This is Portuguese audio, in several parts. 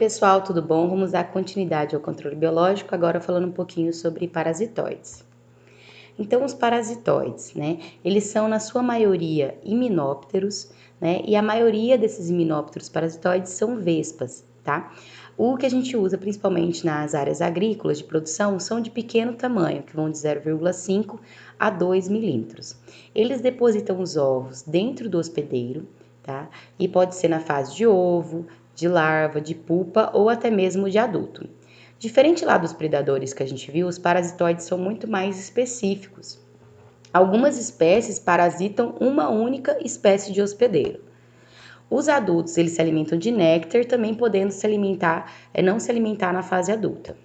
Pessoal, tudo bom? Vamos dar continuidade ao controle biológico, agora falando um pouquinho sobre parasitoides. Então, os parasitoides, né, eles são na sua maioria himenópteros, né, e a maioria desses himenópteros parasitoides são vespas, tá? O que a gente usa principalmente nas áreas agrícolas de produção são de pequeno tamanho, que vão de 0,5 a 2 milímetros. Eles depositam os ovos dentro do hospedeiro, tá? E pode ser na fase de ovo, de larva, de pupa ou até mesmo de adulto. Diferente lá dos predadores que a gente viu, os parasitoides são muito mais específicos. Algumas espécies parasitam uma única espécie de hospedeiro. Os adultos, eles se alimentam de néctar, também podendo não se alimentar na fase adulta.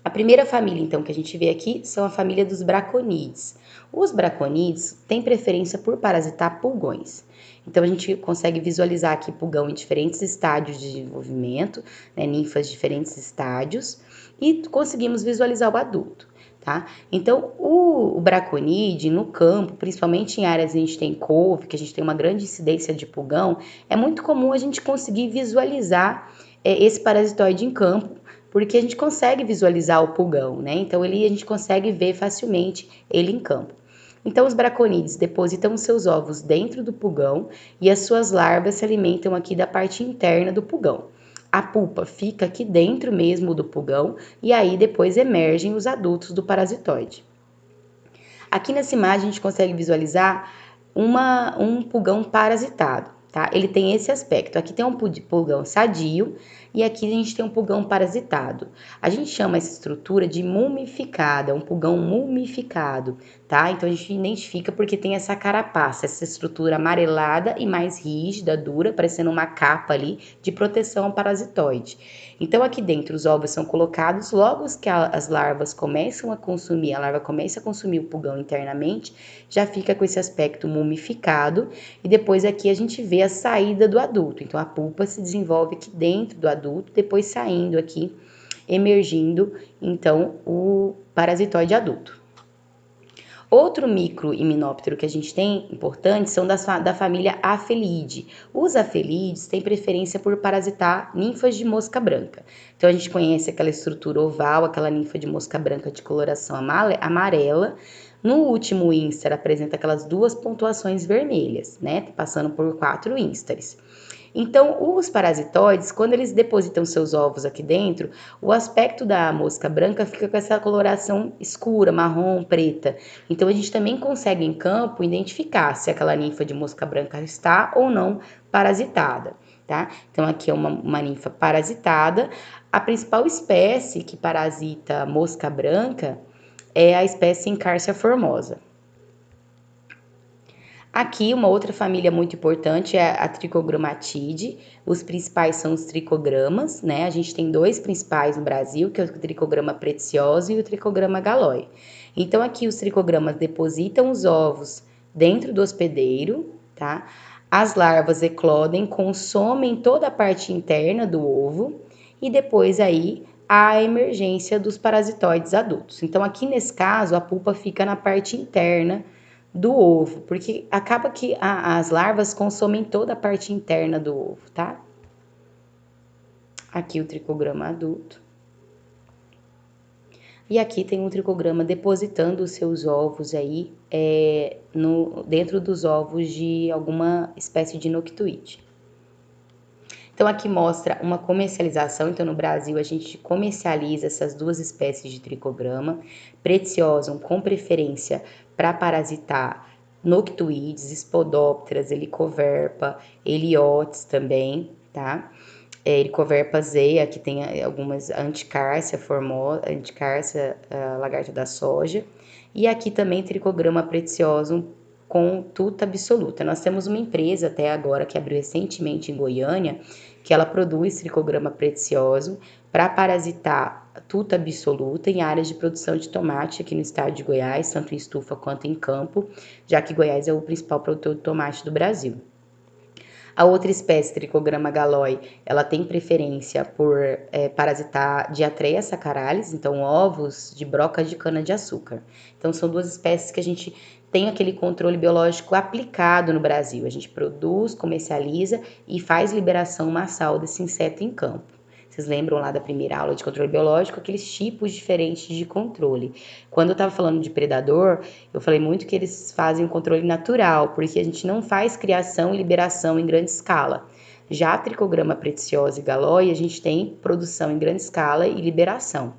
A primeira família, então, que a gente vê aqui são a família dos braconídeos. Os braconídeos têm preferência por parasitar pulgões. Então, a gente consegue visualizar aqui pulgão em diferentes estádios de desenvolvimento, né, ninfas em diferentes estádios, e conseguimos visualizar o adulto, tá? Então, o braconídeo no campo, principalmente em áreas onde a gente tem couve, que a gente tem uma grande incidência de pulgão, é muito comum a gente conseguir visualizar esse parasitoide em campo, porque a gente consegue visualizar o pulgão, né? Então, a gente consegue ver facilmente ele em campo. Então, os braconídeos depositam seus ovos dentro do pulgão e as suas larvas se alimentam aqui da parte interna do pulgão. A pupa fica aqui dentro mesmo do pulgão e aí depois emergem os adultos do parasitoide. Aqui nessa imagem a gente consegue visualizar um pulgão parasitado, tá? Ele tem esse aspecto. Aqui tem um pulgão sadio e aqui a gente tem um pulgão parasitado. A gente chama essa estrutura de mumificada, um pulgão mumificado, tá? Então a gente identifica porque tem essa carapaça, essa estrutura amarelada e mais rígida, dura, parecendo uma capa ali de proteção ao parasitoide. Então aqui dentro os ovos são colocados, logo que as larvas começam a consumir, a larva começa a consumir o pulgão internamente, já fica com esse aspecto mumificado e depois aqui a gente vê a saída do adulto. Então a pulpa se desenvolve aqui dentro do adulto, depois saindo aqui, emergindo então o parasitoide adulto. Outro microhimenóptero que a gente tem importante são da família Aphelidae. Os Aphelides têm preferência por parasitar ninfas de mosca branca. Então a gente conhece aquela estrutura oval, aquela ninfa de mosca branca de coloração amarela. No último ínstar apresenta aquelas duas pontuações vermelhas, né? Passando por 4 ístares. Então, os parasitoides, quando eles depositam seus ovos aqui dentro, o aspecto da mosca branca fica com essa coloração escura, marrom, preta. Então, a gente também consegue em campo identificar se aquela ninfa de mosca branca está ou não parasitada, tá? Então, aqui é uma ninfa parasitada. A principal espécie que parasita mosca branca é a espécie Encarsia formosa. Aqui, uma outra família muito importante é a Trichogrammatide. Os principais são os tricogramas, né? A gente tem 2 principais no Brasil, que é o Trichograma precioso e o Trichograma galloi. Então, aqui os tricogramas depositam os ovos dentro do hospedeiro, tá? As larvas eclodem, consomem toda a parte interna do ovo e depois aí a emergência dos parasitoides adultos. Então, aqui nesse caso, a pulpa fica na parte interna do ovo, porque acaba que as larvas consomem toda a parte interna do ovo, tá? Aqui o tricograma adulto. E aqui tem um tricograma depositando os seus ovos aí dentro dos ovos de alguma espécie de noctuide. Então aqui mostra uma comercialização, então no Brasil a gente comercializa essas 2 espécies de tricograma, Preciosum com preferência para parasitar noctuides, Spodopteras, Helicoverpa, Heliotes também, tá? Helicoverpa zeia, que tem algumas Anticárcia formosa, Anticárcia lagarta da soja, e aqui também Tricograma Preciosum com tuta absoluta. Nós temos uma empresa até agora que abriu recentemente em Goiânia, que ela produz Tricograma Preciosum para parasitar tuta absoluta em áreas de produção de tomate aqui no estado de Goiás, tanto em estufa quanto em campo, já que Goiás é o principal produtor de tomate do Brasil. A outra espécie, Trichograma galloi, ela tem preferência por parasitar Diatreia saccharalis, então ovos de broca de cana-de-açúcar. Então são 2 espécies que a gente tem aquele controle biológico aplicado no Brasil. A gente produz, comercializa e faz liberação massal desse inseto em campo. Vocês lembram lá da primeira aula de controle biológico, aqueles tipos diferentes de controle. Quando eu estava falando de predador, eu falei muito que eles fazem o controle natural, porque a gente não faz criação e liberação em grande escala. Já a Trichogramma preciosa e Galloi, a gente tem produção em grande escala e liberação.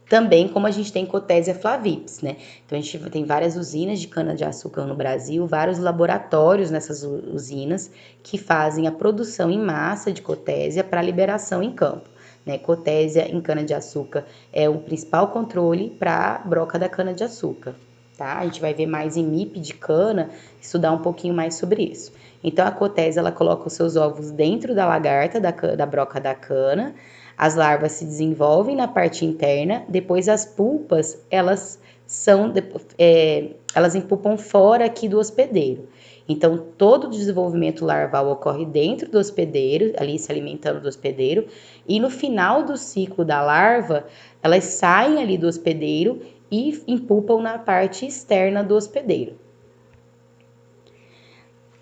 Também como a gente tem Cotésia flavips, né? Então a gente tem várias usinas de cana-de-açúcar no Brasil, vários laboratórios nessas usinas que fazem a produção em massa de Cotésia para liberação em campo. Né? Cotésia em cana-de-açúcar é o principal controle para a broca da cana-de-açúcar. Tá? A gente vai ver mais em MIP de cana, estudar um pouquinho mais sobre isso. Então a Cotésia ela coloca os seus ovos dentro da lagarta da broca da cana. As larvas se desenvolvem na parte interna, depois as pulpas, elas empupam fora aqui do hospedeiro. Então, todo o desenvolvimento larval ocorre dentro do hospedeiro, ali se alimentando do hospedeiro, e no final do ciclo da larva, elas saem ali do hospedeiro e empupam na parte externa do hospedeiro.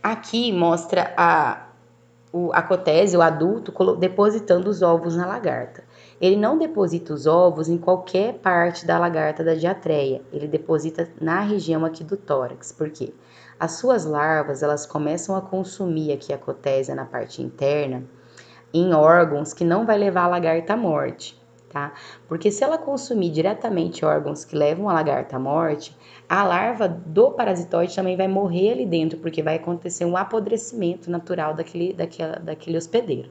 Aqui mostra a Cotésia, o adulto, depositando os ovos na lagarta. Ele não deposita os ovos em qualquer parte da lagarta da diatreia, ele deposita na região aqui do tórax. Por quê? As suas larvas, elas começam a consumir aqui a Cotésia na parte interna em órgãos que não vai levar a lagarta à morte, tá? Porque se ela consumir diretamente órgãos que levam a lagarta à morte, a larva do parasitoide também vai morrer ali dentro, porque vai acontecer um apodrecimento natural daquele hospedeiro.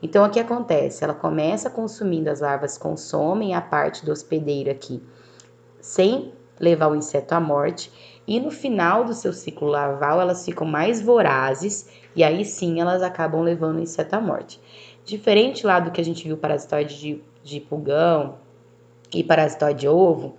Então, o que acontece? Ela começa consumindo, as larvas consomem a parte do hospedeiro aqui, sem levar o inseto à morte, e no final do seu ciclo larval, elas ficam mais vorazes, e aí sim elas acabam levando o inseto à morte. Diferente lá do que a gente viu parasitoide de pulgão e parasitoide de ovo,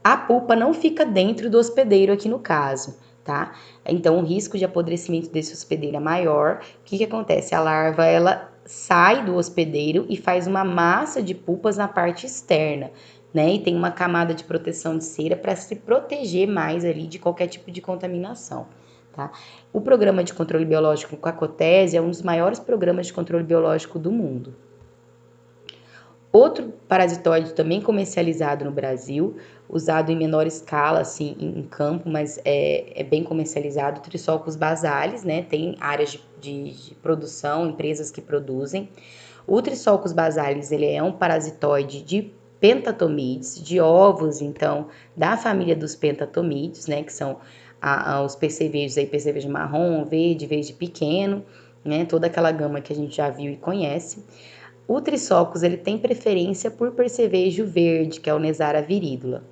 a pulpa não fica dentro do hospedeiro aqui no caso, tá? Então, o risco de apodrecimento desse hospedeiro é maior. O que acontece? A larva, ela sai do hospedeiro e faz uma massa de pulpas na parte externa, né? E tem uma camada de proteção de cera para se proteger mais ali de qualquer tipo de contaminação, tá? O programa de controle biológico com a Cotésia é um dos maiores programas de controle biológico do mundo. Outro parasitóide também comercializado no Brasil, usado em menor escala, assim, em campo, mas é bem comercializado, o Trissolcus basalis, né? Tem áreas de produção, empresas que produzem. O Trissolcus basalis, ele é um parasitoide de pentatomídeos, de ovos, então, da família dos pentatomídeos, né? Que são os percevejos aí, percevejo marrom, verde pequeno, né? Toda aquela gama que a gente já viu e conhece. O Trissolcus, ele tem preferência por percevejo verde, que é o Nesara viridula.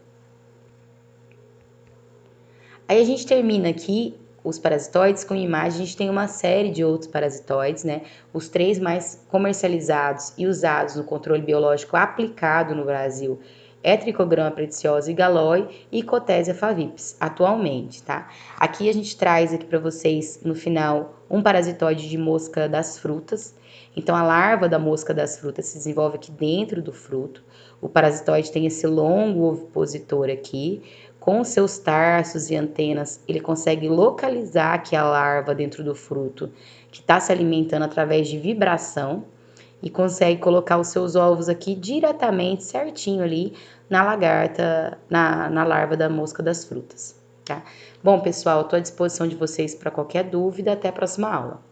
Aí a gente termina aqui os parasitoides com imagem, a gente tem uma série de outros parasitoides, né? Os 3 mais comercializados e usados no controle biológico aplicado no Brasil é Trichogramma preciosa e Galloi e Cotésia flavips, atualmente, tá? Aqui a gente traz aqui para vocês, no final, um parasitoide de mosca das frutas. Então, a larva da mosca das frutas se desenvolve aqui dentro do fruto. O parasitoide tem esse longo ovipositor aqui, com seus tarsos e antenas, ele consegue localizar aqui a larva dentro do fruto, que está se alimentando através de vibração, e consegue colocar os seus ovos aqui diretamente, certinho ali, na lagarta, na larva da mosca das frutas, tá? Bom, pessoal, estou à disposição de vocês para qualquer dúvida. Até a próxima aula.